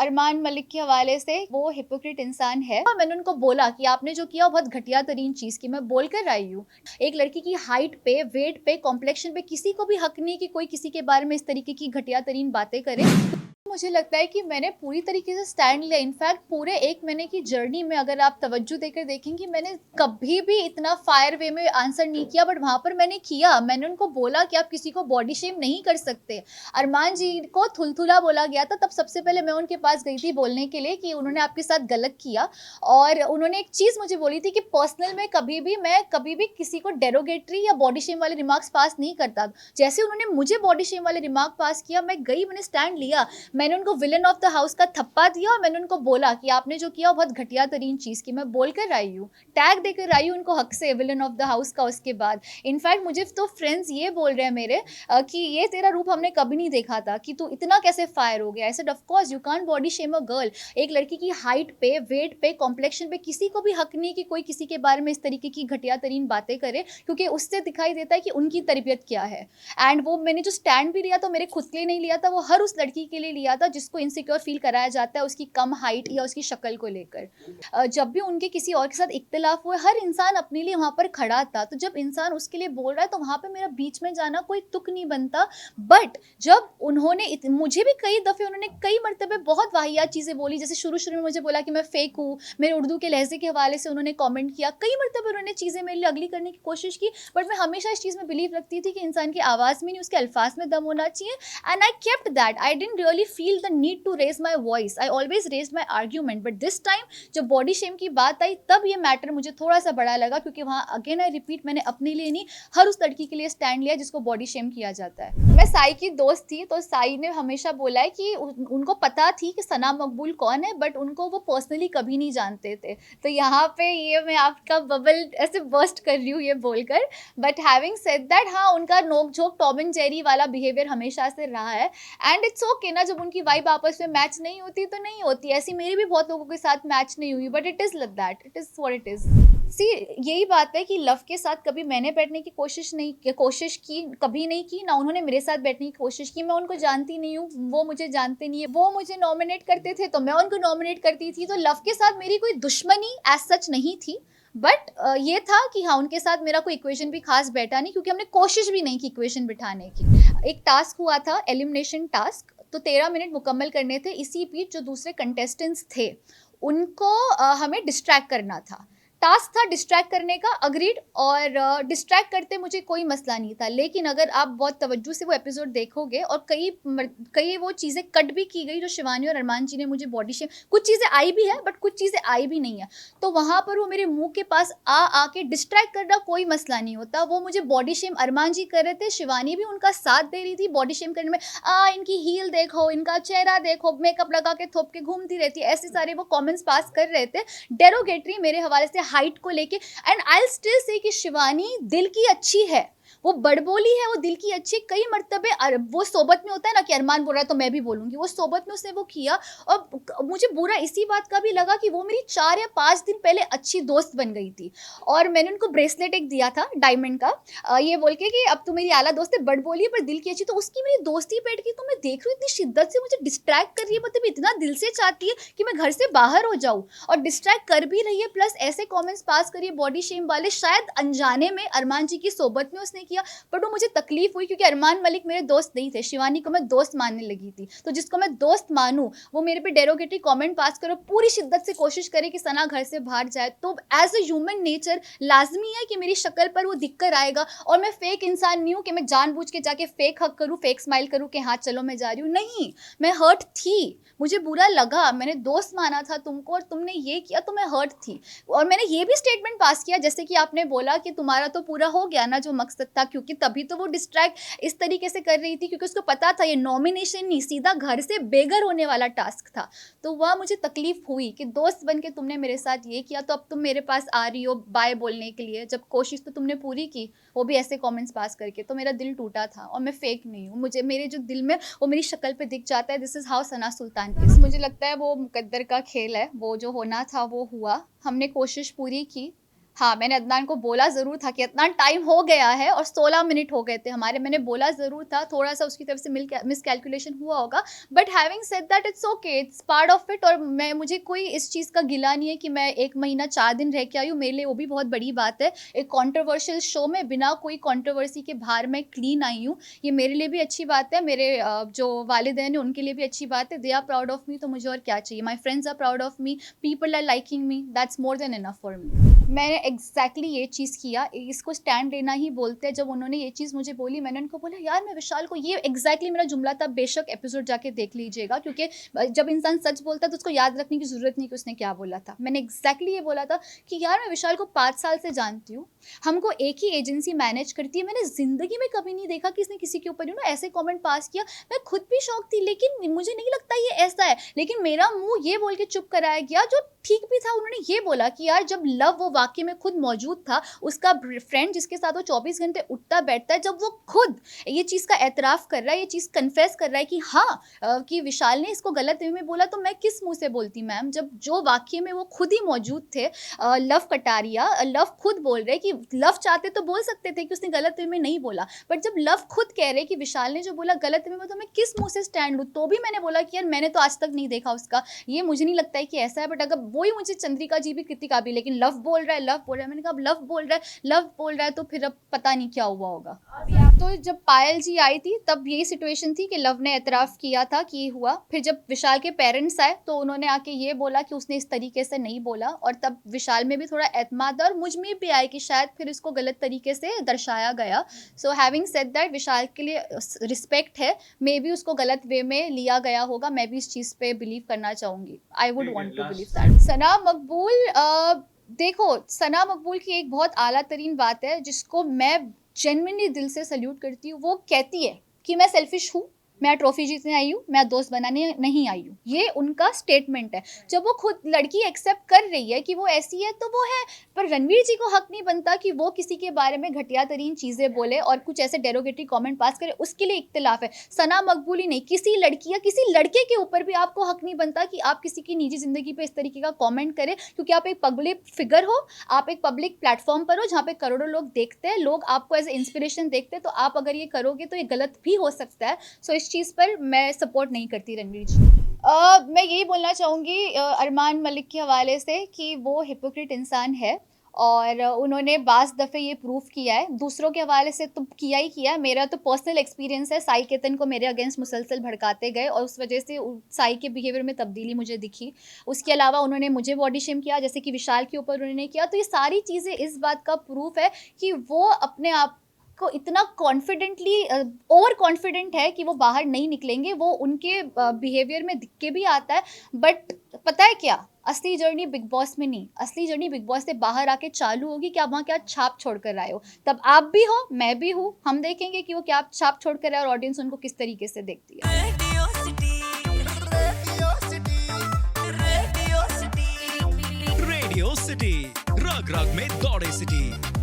अरमान मलिक के हवाले से वो हिपोक्रेट इंसान है और मैंने उनको बोला कि आपने जो किया वो बहुत घटिया तरीन चीज़ की। मैं बोल कर आई हूँ, एक लड़की की हाइट पे, वेट पे, कॉम्प्लेक्शन पे किसी को भी हक नहीं कि कोई किसी के बारे में इस तरीके की घटिया तरीन बातें करे। मुझे लगता है कि मैंने पूरी तरीके से स्टैंड लिया। इनफैक्ट पूरे 1 महीने की जर्नी में अगर आप तवज्जो देकर देखेंगे, मैंने कभी भी इतना फायर वे में आंसर नहीं किया, बट वहाँ पर मैंने किया। मैंने उनको बोला कि आप किसी को बॉडी शेम नहीं कर सकते। अरमान जी को थुलथुला बोला गया था, तब सबसे पहले मैं उनके पास गई थी बोलने के लिए कि उन्होंने आपके साथ गलत किया। और उन्होंने एक चीज़ मुझे बोली थी कि पर्सनल में मैं कभी भी किसी को डेरोगेटरी या बॉडी शेम वाले रिमार्क्स पास नहीं करता। जैसे उन्होंने मुझे बॉडी शेम वाले रिमार्क पास किया, मैं गई, मैंने स्टैंड लिया। मैंने उनको विलन ऑफ द हाउस का थप्पा दिया और मैंने उनको बोला कि आपने जो किया बहुत घटिया तरीन चीज़ की। मैं बोल कर आई हूँ, टैग देकर आई हूँ उनको हक से विलन ऑफ द हाउस का। उसके बाद इनफैक्ट मुझे तो फ्रेंड्स ये बोल रहे हैं मेरे कि ये तेरा रूप हमने कभी नहीं देखा था, कि तू इतना कैसे फायर हो गया। ऐसे of course you can't body shame a girl. एक लड़की की हाइट पे, वेट पे, कॉम्प्लेक्शन पे किसी को भी हक नहीं कि कोई किसी के बारे में इस तरीके की घटिया तरीन बातें करे, क्योंकि उससे दिखाई देता है कि उनकी तरबियत क्या है। एंड वो मैंने जो स्टैंड भी लिया था, मेरे खुद के लिए नहीं लिया था, वो हर उस लड़की के लिए लिया था जिसको इनसिक्योर फील कराया जाता है उसकी कम हाइट या उसकी शक्ल को लेकर। जब भी उनके किसी और के साथ इख्तिलाफ हुए, हर इंसान अपने लिए वहाँ पर खड़ा था। तो जब इंसान उसके लिए बोल रहा है तो वहाँ पे मेरा बीच में जाना कोई तुक नहीं बनता। बट जब उन्होंने मुझे भी कई दफ़े उन्होंने कई मरतबे बहुत वाहियात चीज़ें बोली। जैसे शुरू में मुझे बोला कि मैं फेक हूँ, मेरे उर्दू के लहजे के हवाले से उन्होंने कॉमेंट किया। कई मरतबे उन्होंने चीज़ें मेरे लिए अगली करने की कोशिश की, बट मैं हमेशा इस चीज़ में बिलीव रखती थी कि इंसान की आवाज़ में नहीं, उसके अल्फाज में दम होना चाहिए। And I kept that. I didn't really feel the need to raise my voice. I always raise my argument. But this time जब बॉडी शेम की बात आई, तब ये मैटर मुझे थोड़ा सा बड़ा लगा, क्योंकि वहाँ अगेन आई रिपीट, मैंने अपने लिए नहीं, हर उस लड़की के लिए स्टैंड लिया जिसको बॉडी शेम किया जाता है। मैं साई की दोस्त थी, तो साई ने हमेशा बोला है कि उनको पता थी कि सना मकबूल कौन है, बट उनको वो पर्सनली कभी नहीं जानते थे। तो यहाँ पे ये मैं आपका बबल ऐसे बर्स्ट कर रही हूँ ये बोलकर। बट हैविंग सेड दैट, हाँ, उनका नोक झोंक टॉम एंड जेरी वाला बिहेवियर हमेशा से रहा है। एंड इट्स ओके ना, जब उनकी वाइब आपस में मैच नहीं होती तो नहीं होती। ऐसी मेरी भी बहुत लोगों के साथ मैच नहीं हुई, but it is like that, it is what it is. See, यही बात है कि लव के साथ कभी मैंने बैठने की कोशिश की, कभी नहीं की, ना उन्होंने मेरे साथ बैठने की कोशिश की। मैं उनको जानती नहीं हूँ, वो मुझे जानते नहीं है। वो मुझे नॉमिनेट करते थे तो मैं उनको नॉमिनेट करती थी। तो लव के साथ मेरी कोई दुश्मनी एज सच नहीं थी। बट ये था कि हाँ, उनके साथ मेरा कोई इक्वेशन भी खास बैठा नहीं, क्योंकि हमने कोशिश भी नहीं की इक्वेशन बिठाने की। एक टास्क हुआ था, एलिमिनेशन टास्क, तो 13 मिनट मुकम्मल करने थे। इसी बीच जो दूसरे कंटेस्टेंट्स थे उनको हमें डिस्ट्रैक्ट करना था। टास्क था डिस्ट्रैक्ट करने का, अग्रीड। और डिस्ट्रैक्ट करते मुझे कोई मसला नहीं था, लेकिन अगर आप बहुत तवज्जो से वो एपिसोड देखोगे, और कई वो चीज़ें कट भी की गई जो शिवानी और अरमान जी ने मुझे बॉडी शेम, कुछ चीज़ें आई भी है बट कुछ चीज़ें आई भी नहीं है। तो वहाँ पर वो मेरे मुंह के पास आके डिस्ट्रैक्ट करना कोई मसला नहीं होता। वो मुझे बॉडी शेम अरमान जी कर रहे थे, शिवानी भी उनका साथ दे रही थी बॉडी शेम करने में। इनकी हील देखो, इनका चेहरा देखो, मेकअप लगा के थोप के घूमती रहती है, ऐसे सारे वो कमेंट्स पास कर रहे थे डेरोगेटरी मेरे हवाले से हाइट को लेके। एंड आई स्टिल से कि शिवानी दिल की अच्छी है, वो बड़बोली है, वो दिल की अच्छी। कई मर्तबे वो सोबत में होता है ना कि अरमान बोल रहा है तो मैं भी बोलूंगी, वो सोबत में उसने वो किया। और मुझे बुरा इसी बात का भी लगा कि वो मेरी 4 या 5 दिन पहले अच्छी दोस्त बन गई थी। और मैंने उनको ब्रेसलेट एक दिया था डायमंड का, ये बोल के कि अब तो मेरी आला दोस्त है, बड़बोली है पर दिल की अच्छी। तो उसकी मेरी दोस्ती बैठ गई। तो मैं देख रही हूँ इतनी शिद्दत से मुझे डिस्ट्रैक्ट कर रही है, मतलब इतना दिल से चाहती है कि मैं घर से बाहर हो जाऊँ, और डिस्ट्रैक्ट कर भी रही है। प्लस ऐसे कमेंट्स पास करिए बॉडी शेम वाले, शायद अनजाने में अरमान जी की सोबत में उसने किया। बट वो मुझे तकलीफ हुई, क्योंकि अरमान मलिक मेरे दोस्त नहीं थे, शिवानी को मैं दोस्त मानने लगी थी। तो जिसको मैं दोस्त मानूं वो मेरे पे डेरोगेटरी कमेंट पास करो, पूरी शिद्दत से कोशिश करे कि सना घर से बाहर जाए। तो एज अ ह्यूमन नेचर लाजमी है कि मेरी शक्ल पर वो दिख कर आएगा। और मैं फेक इंसान नहीं हूँ कि मैं जानबूझ के जाके फेक हक करूँ, फेक स्माइल करूँ कि हाँ चलो मैं जा रही हूँ। नहीं, मैं हर्ट थी, मुझे बुरा लगा, मैंने दोस्त माना था तुमको और तुमने ये किया तो मैं हर्ट थी। और मैंने ये भी स्टेटमेंट पास किया, जैसे कि आपने बोला कि तुम्हारा तो पूरा हो गया ना जो मकसद था, क्योंकि तभी तो वो डिस्ट्रैक्ट इस तरीके से कर रही थी, क्योंकि उसको पता था ये नॉमिनेशन नहीं, सीधा घर से बेघर होने वाला टास्क था। तो वह मुझे तकलीफ हुई कि दोस्त बन के तुमने मेरे साथ ये किया, तो अब तुम मेरे पास आ रही हो बाय बोलने के लिए, जब कोशिश तो तुमने पूरी की, वो भी ऐसे कमेंट्स पास करके। तो मेरा दिल टूटा था, और मैं फेक नहीं हूँ, मुझे मेरे जो दिल में वो मेरी शक्ल पे दिख जाता है। This is how Sana Sultan is. मुझे लगता है वो मुकद्दर का खेल है, वो जो होना था वो हुआ, हमने कोशिश पूरी की। हाँ, मैंने अदनान को बोला ज़रूर था कि अदनान टाइम हो गया है और 16 मिनट हो गए थे हमारे। मैंने बोला ज़रूर था, थोड़ा-सा उसकी तरफ से मिसकैलकुलेशन हुआ होगा। But having said that it's okay, it's part of it. और मुझे कोई इस चीज़ का गिला नहीं है कि मैं 1 महीना 4 दिन रह के आई हूँ, मेरे लिए वो भी बहुत बड़ी बात है। एक कंट्रोवर्शियल शो में बिना कोई कंट्रोवर्सी के बाहर मैं क्लीन आई हूँ, ये मेरे लिए भी अच्छी बात है। मेरे जो वालिदैन हैं उनके लिए भी अच्छी बात है। They are proud of me, तो मुझे और क्या चाहिए। My friends are proud of me, people are liking me, that's more than enough for me. मैंने एग्जैक्टली ये चीज़ किया, इसको स्टैंड लेना ही बोलते हैं। जब उन्होंने ये चीज़ मुझे बोली, मैंने उनको बोला यार मैं विशाल को, ये एग्जैक्टली मेरा जुमला था। बेशक एपिसोड जाके देख लीजिएगा, क्योंकि जब इंसान सच बोलता है तो उसको याद रखने की ज़रूरत नहीं कि उसने क्या बोला था। मैंने एग्जैक्टली ये बोला था कि यार मैं विशाल को 5 साल से जानती हूँ, हमको एक ही एजेंसी मैनेज करती है। मैंने ज़िंदगी में कभी नहीं देखा कि इसने किसी के ऊपर ऐसे कॉमेंट पास किया। मैं खुद भी शौक थी, लेकिन मुझे नहीं लगता ये ऐसा है। लेकिन मेरा मुंह ये बोल के चुप कराया गया, जो ठीक भी था। उन्होंने ये बोला कि यार जब लव वो वाकई में खुद मौजूद था, उसका फ्रेंड जिसके साथ वो 24 घंटे उठता बैठता है, जब वो खुद ये चीज़ का एतराफ़ कर रहा है, ये चीज़ कन्फेस कर रहा है कि हाँ कि विशाल ने इसको गलत वे में बोला, तो मैं किस मुंह से बोलती मैम, जब जो वाकई में वो खुद ही मौजूद थे। लव कटारिया, लव खुद बोल रहे कि लव चाहते तो बोल सकते थे कि उसने गलत वे में नहीं बोला। बट जब लव खुद कह रहे कि विशाल ने जो बोला गलत वे में, तो मैं किस मुंह से स्टैंड लूँ। तो भी मैंने बोला कि यार मैंने तो आज तक नहीं देखा उसका, ये मुझे नहीं लगता है कि ऐसा है। बट अगर वही मुझे चंद्रिका जी भी, कृतिका भी, लेकिन लव बोल रहा है, लव बोल रहा है। मैंने कहा अब लव बोल रहा है, लव बोल रहा है, तो फिर अब पता नहीं क्या हुआ होगा। तो जब पायल जी आई थी तब यही सिचुएशन थी कि लव ने एतराफ़ किया था कि ये हुआ। फिर जब विशाल के पेरेंट्स आए तो उन्होंने आके ये बोला कि उसने इस तरीके से नहीं बोला, और तब विशाल में भी थोड़ा एतमाद और मुझ में भी आया कि शायद फिर इसको गलत तरीके से दर्शाया गया। सो हैविंग सेड दैट, विशाल के लिए रिस्पेक्ट है, मे बी उसको गलत वे में लिया गया होगा। मैं भी इस चीज़ पे बिलीव करना चाहूँगी। I would want to believe that. Sana Maqbool, देखो सना मकबूल की एक बहुत आला तरीन बात है जिसको मैं जेन्युइनली दिल से सल्यूट करती हूँ। वो कहती है कि मैं सेल्फिश हूँ, मैं ट्रॉफी जीतने आई हूँ, मैं दोस्त बनाने नहीं आई हूँ। ये उनका स्टेटमेंट है। जब वो खुद लड़की एक्सेप्ट कर रही है कि वो ऐसी है तो वो है, पर रणवीर जी को हक नहीं बनता कि वो किसी के बारे में घटिया तरीन चीज़ें बोले और कुछ ऐसे डेरोगेटरी कमेंट पास करे। उसके लिए इख्तिलाफ है। सना मकबूल ही नहीं, किसी लड़की या किसी लड़के के ऊपर भी आपको हक नहीं बनता कि आप किसी की निजी ज़िंदगी पर इस तरीके का कॉमेंट करें, क्योंकि आप एक पब्लिक फिगर हो, आप एक पब्लिक प्लेटफॉर्म पर हो जहाँ पे करोड़ों लोग देखते हैं, लोग आपको एज ए इंस्पिरेशन देखते हैं। तो आप अगर ये करोगे तो ये गलत भी हो सकता है। सो इस चीज़ पर मैं सपोर्ट नहीं करती रणवीर जी। मैं यही बोलना चाहूँगी अरमान मलिक के हवाले से कि वो हिपोक्रेट इंसान है, और उन्होंने बाज़ दफ़े ये प्रूव किया है। दूसरों के हवाले से तो किया ही किया। मेरा तो पर्सनल एक्सपीरियंस है, साई केतन को मेरे अगेंस्ट मुसलसल भड़काते गए और उस वजह से साई के बिहेवियर में तब्दीली मुझे दिखी। उसके अलावा उन्होंने मुझे बॉडी शेम किया, जैसे कि विशाल के ऊपर उन्होंने किया। तो ये सारी चीज़ें इस बात का प्रूफ है कि वो अपने आप को इतना कॉन्फिडेंटली ओवर कॉन्फिडेंट है कि वो बाहर नहीं निकलेंगे। वो उनके बिहेवियर में दिख के भी आता है। बट पता है क्या, असली जर्नी बिग बॉस में नहीं, असली जर्नी बिग बॉस से बाहर आके चालू होगी कि आप वहाँ क्या छाप छोड़ कर आए हो। तब आप भी हो, मैं भी हूँ, हम देखेंगे कि वो क्या छाप छोड़ कर आए और ऑडियंस उनको किस तरीके से देखती है। रेडियो सिटी रग रग में दौड़े सिटी।